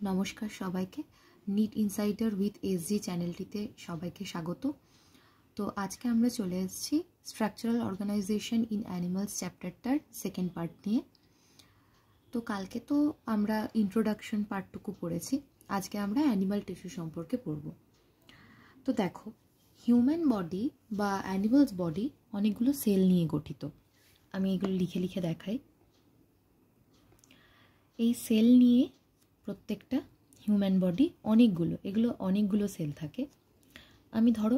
নমস্কার সবাইকে। NEET insider with SG চ্যানেলটিতে সবাইকে স্বাগত। তো আজকে আমরা চলে এসেছি স্ট্রাকচারাল অর্গানাইজেশন ইন অ্যানিমালস চ্যাপ্টারটার সেকেন্ড পার্ট নিয়ে। তো কালকে তো আমরা ইন্ট্রোডাকশন পার্টটুকু পড়েছি, আজকে আমরা অ্যানিমাল টিস্যু সম্পর্কে পড়ব। তো দেখো, হিউম্যান বডি বা অ্যানিমালস বডি অনেকগুলো সেল নিয়ে গঠিত। আমি এগুলো লিখে লিখে দেখাই। এই সেল নিয়ে প্রত্যেকটা হিউম্যান বডি অনেকগুলো সেল থাকে। আমি ধরো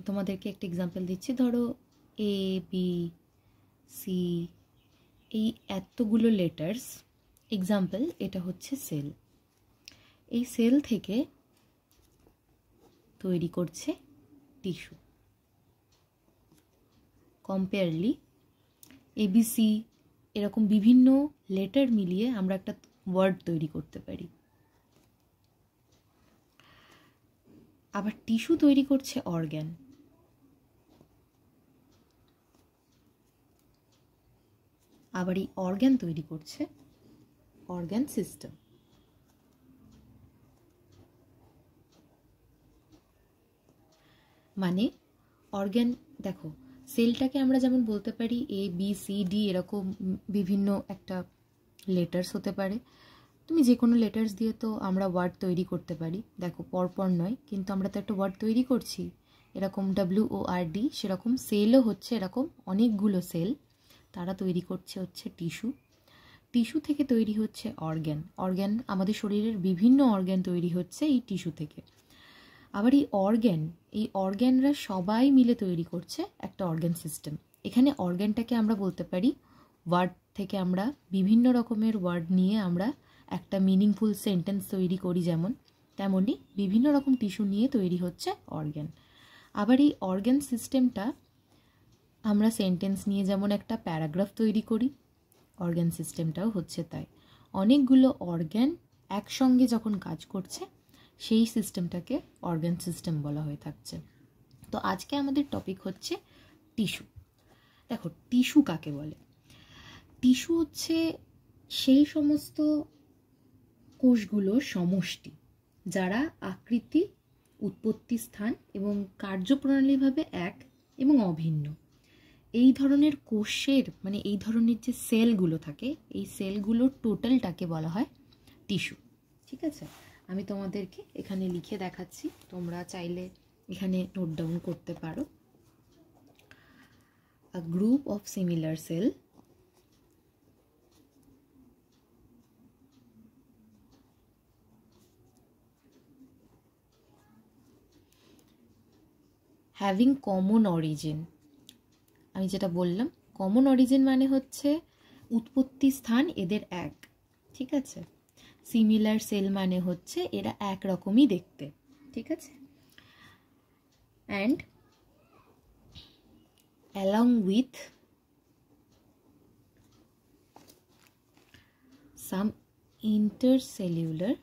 তোমাদেরকে একটা এক্সাম্পল দিচ্ছি। ধরো এ বি সি, এই এতগুলো লেটার্স এক্সাম্পল, এটা হচ্ছে সেল। এই সেল থেকে তৈরি করছে টিস্যু। কম্পেয়ারলি এবিসি এরকম বিভিন্ন লেটার মিলিয়ে আমরা একটা ওয়ার্ড তৈরি করতে পারি। আবার টিস্যু তৈরি করছে অর্গ্যান। আবার এই অর্গ্যান তৈরি করছে অর্গ্যান সিস্টেম। মানে অর্গ্যান, দেখো সেলটাকে আমরা যেমন বলতে পারি এ বি সি ডি, এরকম বিভিন্ন একটা লেটার্স হতে পারে। তুমি যে কোনো লেটার্স দিয়ে তো আমরা ওয়ার্ড তৈরি করতে পারি। দেখো পরপর নয়, কিন্তু আমরা তো একটা ওয়ার্ড তৈরি করছি এরকম WORD। সেরকম সেলও হচ্ছে এরকম অনেকগুলো সেল, তারা তৈরি করছে হচ্ছে টিস্যু। টিস্যু থেকে তৈরি হচ্ছে অর্গ্যান। আমাদের শরীরের বিভিন্ন অর্গ্যান তৈরি হচ্ছে এই টিস্যু থেকে। আবার এই অর্গ্যানরা সবাই মিলে তৈরি করছে একটা অর্গ্যান সিস্টেম। এখানে অর্গ্যানটাকে আমরা বলতে পারি ওয়ার্ড থেকে আমরা বিভিন্ন রকমের ওয়ার্ড নিয়ে আমরা একটা মিনিংফুল সেন্টেন্স তৈরি করি, যেমন তেমনই বিভিন্ন রকম টিস্যু নিয়ে তৈরি হচ্ছে অর্গ্যান। আবার এই অর্গ্যান সিস্টেমটা আমরা সেন্টেন্স নিয়ে যেমন একটা প্যারাগ্রাফ তৈরি করি, অর্গ্যান সিস্টেমটাও হচ্ছে তাই। অনেকগুলো অর্গ্যান একসঙ্গে যখন কাজ করছে সেই সিস্টেমটাকে অর্গ্যান সিস্টেম বলা হয়ে থাকছে। তো আজকে আমাদের টপিক হচ্ছে টিস্যু। দেখো টিস্যু কাকে বলে? টিস্যু হচ্ছে সেই সমস্ত কোষগুলোর সমষ্টি যারা আকৃতি, উৎপত্তি স্থান এবং কার্যপ্রণালীভাবে এক এবং অভিন্ন। এই ধরনের কোষের মানে এই ধরনের যে সেলগুলো থাকে, এই সেলগুলোর টোটালটাকে বলা হয় টিস্যু। ঠিক আছে, আমি তোমাদেরকে এখানে লিখে দেখাচ্ছি, তোমরা চাইলে এখানে নোট ডাউন করতে পারো। A group of similar cell having common origin। আমি যেটা বললাম, কমন অরিজিন মানে হচ্ছে উৎপত্তি স্থান এদের এক। ঠিক আছে, সিমিলার সেল মানে হচ্ছে এরা একরকমই দেখতে। ঠিক আছে, and along with some intercellular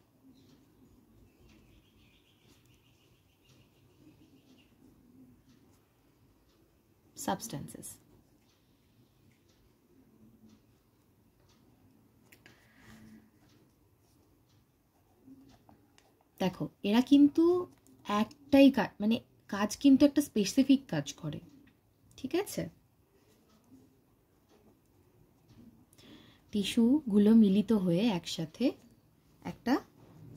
substances। দেখো এরা কিন্তু একটাই কাজ, মানে কাজ কিন্তু একটা স্পেসিফিক কাজ করে। ঠিক আছে, টিস্যুগুলো মিলিত হয়ে একসাথে একটা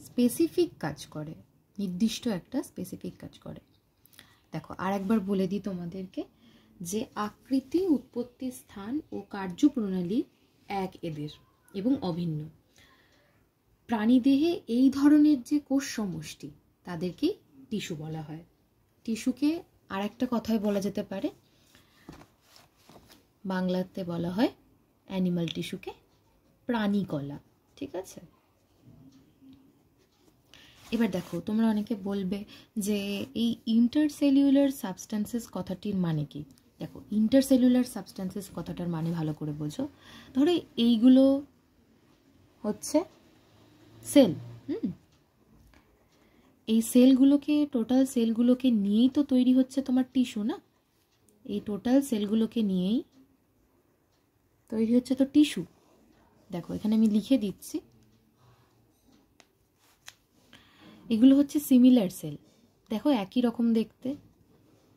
স্পেসিফিক কাজ করে, নির্দিষ্ট একটা স্পেসিফিক কাজ করে। দেখো আর একবার বলে দিই তোমাদেরকে যে আকৃতি, উৎপত্তি স্থান ও কার্যপ্রণালী এক এদের এবং অভিন্ন। প্রাণীদেহে এই ধরনের যে কোষ সমষ্টি তাদেরকে টিস্যু বলা হয়। টিস্যুকে আর একটা কথায় বলা যেতে পারে, বাংলাতে বলা হয় অ্যানিমাল টিস্যুকে প্রাণী কলা। ঠিক আছে, এবার দেখো তোমরা অনেকে বলবে যে এই ইন্টারসেলুলার সাবস্ট্যান্সেস কথাটির মানে কি। দেখো ইন্টারসেলুলার সাবস্ট্যান্সেস কথাটার মানে ভালো করে বোঝো। ধরো এইগুলো হচ্ছে সেল। এই সেলগুলোকে, টোটাল সেলগুলোকে নিয়েই তো তৈরি হচ্ছে তোমার টিস্যু, না? এই টোটাল সেলগুলোকে নিয়েই তৈরি হচ্ছে তো টিস্যু। দেখো এখানে আমি লিখে দিচ্ছি, এগুলো হচ্ছে সিমিলার সেল। দেখো একই রকম দেখতে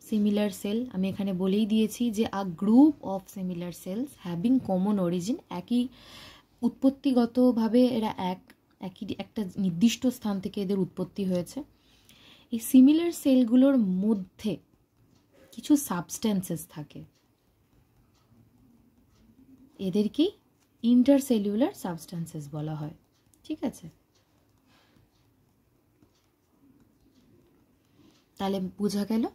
সিমিলার সেল। আমি এখানে বলেই দিয়েছি যে a group of similar cells having common origin, একই উৎপত্তিগতভাবে এরা একই একটা নির্দিষ্ট স্থান থেকে এদের উৎপত্তি হয়েছে। এই সিমিলার সেলগুলোর মধ্যে কিছু সাবস্ট্যান্সেস থাকে, এদেরকেই ইন্টারসেলুলার সাবস্ট্যান্সেস বলা হয়। ঠিক আছে, তাহলে বোঝা গেল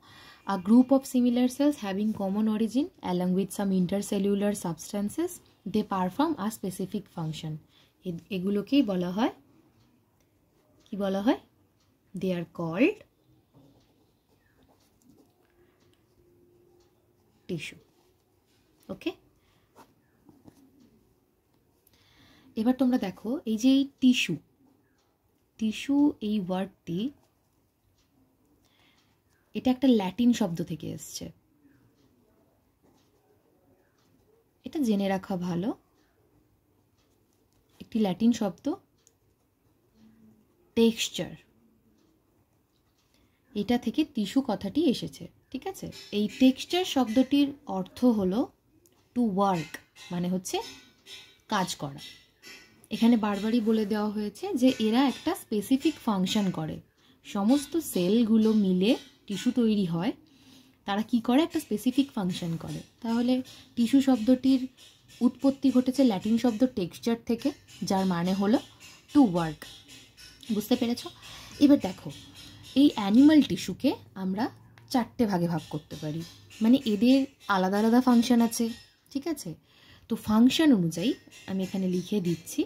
a group of similar cells having common origin along with some intercellular substances they perform a specific function. এগুলোকেই বলা হয়, কি বলা হয়, they are called tissue. ওকে, এবার তোমরা দেখো এই যে এই টিস্যু এই ওয়ার্ডটি, এটা একটা ল্যাটিন শব্দ থেকে এসছে। এটা জেনে রাখা ভালো, একটি ল্যাটিন শব্দ টেক্সচার, এটা থেকে টিস্যু কথাটি এসেছে। ঠিক আছে, এই টেক্সচার শব্দটির অর্থ হলো টু ওয়ার্ক, মানে হচ্ছে কাজ করা। এখানে বারবারই বলে দেওয়া হয়েছে যে এরা একটা স্পেসিফিক ফাংশন করে। সমস্ত সেলগুলো মিলে টিস্যু তৈরি হয়, তারা কি করে, একটা স্পেসিফিক ফাংশন করে। তাহলে টিস্যু শব্দটির উৎপত্তি ঘটেছে ল্যাটিন শব্দ টেক্সচার থেকে, যার মানে হলো টু ওয়ার্ক। বুঝতে পেরেছ? এবার দেখো এই অ্যানিমাল টিস্যুকে আমরা 4টে ভাগে ভাগ করতে পারি, মানে এদের আলাদা আলাদা ফাংশন আছে। ঠিক আছে, তো ফাংশন অনুযায়ী আমি এখানে লিখে দিচ্ছি,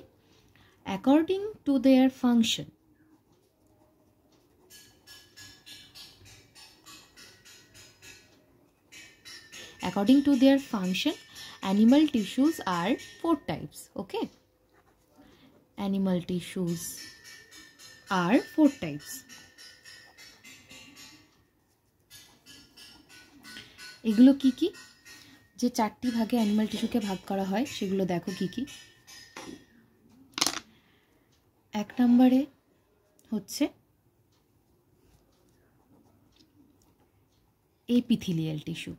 according to their function according to their function animal tissues are 4 types. Okay, animal tissues are 4 types. এগুলো কি কি, যে 4টি ভাগে অ্যানিমাল টিস্যুকে ভাগ করা হয় সেগুলো দেখো কি কি। 1 নম্বরে হচ্ছে এপিথেলিয়াল টিস্যু,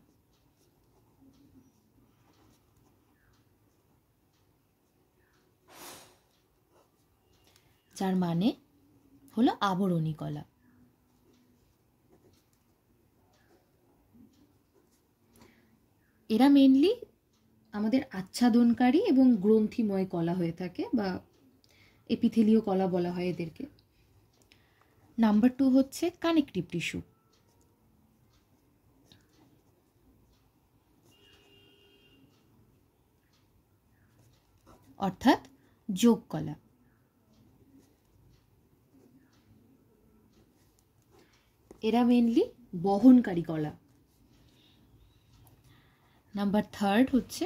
যার মানে হলো আবরণী কলা। এরা মেনলি আমাদের আচ্ছাদনকারী এবং গ্রন্থিময় কলা হয়ে থাকে, বা এপিথেলীয় কলা বলা হয় এদেরকে। নাম্বার 2 হচ্ছে কানেকটিভ টিস্যু, অর্থাৎ যোগ কলা। এরা মেনলি বহনকারী কলা। নাম্বার 3 হচ্ছে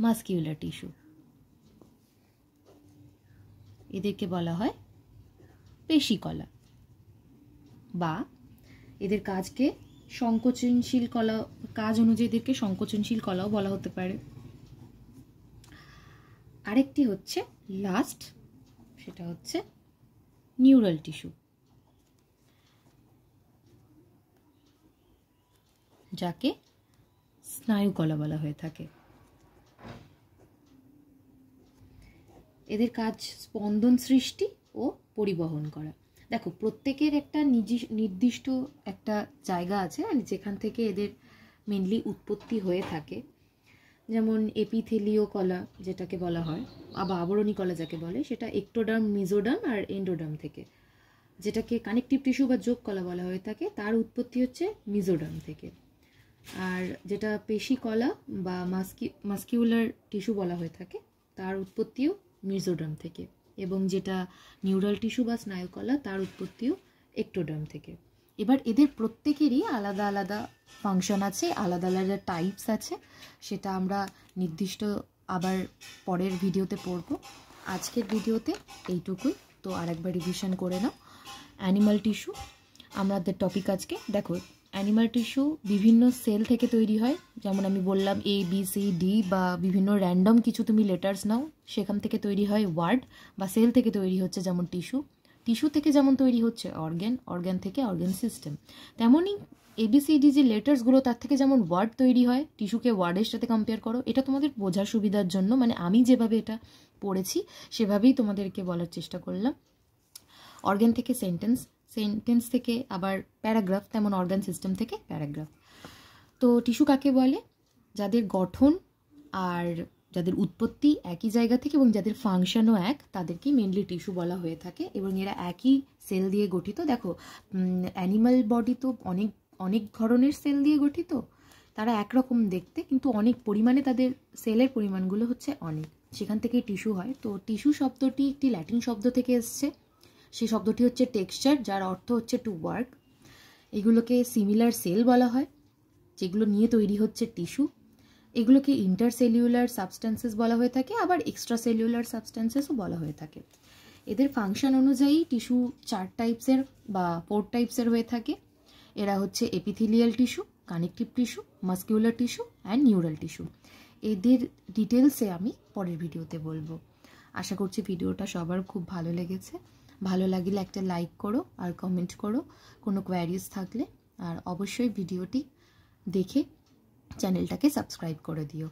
মাসকিউলার টিস্যু, এদেরকে বলা হয় পেশি কলা, বা এদের কাজকে সংকোচনশীল কলা, কাজ অনুযায়ী এদেরকে সংকোচনশীল কলাও বলা হতে পারে। আরেকটি হচ্ছে লাস্ট, সেটা হচ্ছে নিউরাল টিস্যু, যাকে স্নায়ু কলা বলা হয়ে থাকে। এদের কাজ স্পন্দন সৃষ্টি ও পরিবহন করা। দেখো প্রত্যেকের একটা নির্দিষ্ট একটা জায়গা আছে যেখান থেকে এদের মেনলি উৎপত্তি হয়ে থাকে। যেমন এপিথেলীয় কলা যেটাকে বলা হয়, আবার আবরণী কলা যাকে বলে, সেটা একটোডার্ম, মেসোডার্ম আর এন্ডোডার্ম থেকে। যেটাকে কানেকটিভ টিস্যু বা যোগ কলা বলা হয়ে থাকে, তার উৎপত্তি হচ্ছে মেসোডার্ম থেকে। আর যেটা পেশি কলা বা মাস্কিউলার টিস্যু বলা হয়ে থাকে, তার উৎপত্তিও মেসোডার্ম থেকে। এবং যেটা নিউরাল টিস্যু বা স্নায়ুকলা, তার উৎপত্তিও একটোডার্ম থেকে। এবার এদের প্রত্যেকেরই আলাদা আলাদা ফাংশন আছে, আলাদা আলাদা টাইপস আছে, সেটা আমরা নির্দিষ্ট আবার পরের ভিডিওতে পড়ব। আজকের ভিডিওতে এইটুকুই, তো আরেকবার রিভিশন করে নাও। অ্যানিমাল টিস্যু আমাদের টপিক আজকে। দেখো অ্যানিমাল টিস্যু বিভিন্ন সেল থেকে তৈরি হয়, যেমন আমি বললাম ABCD বা বিভিন্ন র্যান্ডম কিছু তুমি লেটার্স নাও, সেখান থেকে তৈরি হয় ওয়ার্ড, বা সেল থেকে তৈরি হচ্ছে যেমন টিস্যু, টিস্যু থেকে যেমন তৈরি হচ্ছে অর্গ্যান, অর্গ্যান থেকে অর্গ্যান সিস্টেম। তেমনই ABCD যে লেটার্সগুলো তার থেকে যেমন ওয়ার্ড তৈরি হয়, টিস্যুকে ওয়ার্ডের সাথে কম্পেয়ার করো। এটা তোমাদের বোঝার সুবিধার জন্য, মানে আমি যেভাবে এটা পড়েছি সেভাবেই তোমাদেরকে বলার চেষ্টা করলাম। অর্গ্যান থেকে সেন্টেন্স, সেন্টেন্স থেকে আবার প্যারাগ্রাফ, তেমন অর্গান সিস্টেম থেকে প্যারাগ্রাফ। তো টিস্যু কাকে বলে? যাদের গঠন আর যাদের উৎপত্তি একই জায়গা থেকে এবং যাদের ফাংশনও এক, তাদেরকেই মেনলি টিস্যু বলা হয়ে থাকে, এবং এরা একই সেল দিয়ে গঠিত। দেখো অ্যানিমাল বডি তো অনেক অনেক ধরনের সেল দিয়ে গঠিত, তারা একরকম দেখতে, কিন্তু অনেক পরিমাণে তাদের সেলের পরিমাণগুলো হচ্ছে অনেক, সেখান থেকেই টিস্যু হয়। তো টিস্যু শব্দটি একটি ল্যাটিন শব্দ থেকে এসছে, সেই শব্দটি হচ্ছে টেক্সচার, যার অর্থ হচ্ছে টু ওয়ার্ক। এগুলোকে সিমিলার সেল বলা হয়, যেগুলো নিয়ে তৈরি হচ্ছে টিস্যু। এগুলোকে ইন্টারসেলুলার সাবস্ট্যান্সেস বলা হয়ে থাকে, আবার এক্সট্রা সেলুলার সাবস্ট্যান্সেসও বলা হয়ে থাকে। এদের ফাংশন অনুযায়ী টিস্যু 4 টাইপসের বা 4 টাইপসের হয়ে থাকে। এরা হচ্ছে epithelial tissue, connective tissue, muscular tissue and neural tissue. এদের ডিটেলসে আমি পরের ভিডিওতে বলবো। আশা করছি ভিডিওটা সবার খুব ভালো লেগেছে। ভালো লাগলে একটা লাইক করো আর কমেন্ট করো কোনো কোয়ারিজ থাকলে, আর অবশ্যই ভিডিওটি দেখে চ্যানেলটাকে সাবস্ক্রাইব করে দিও।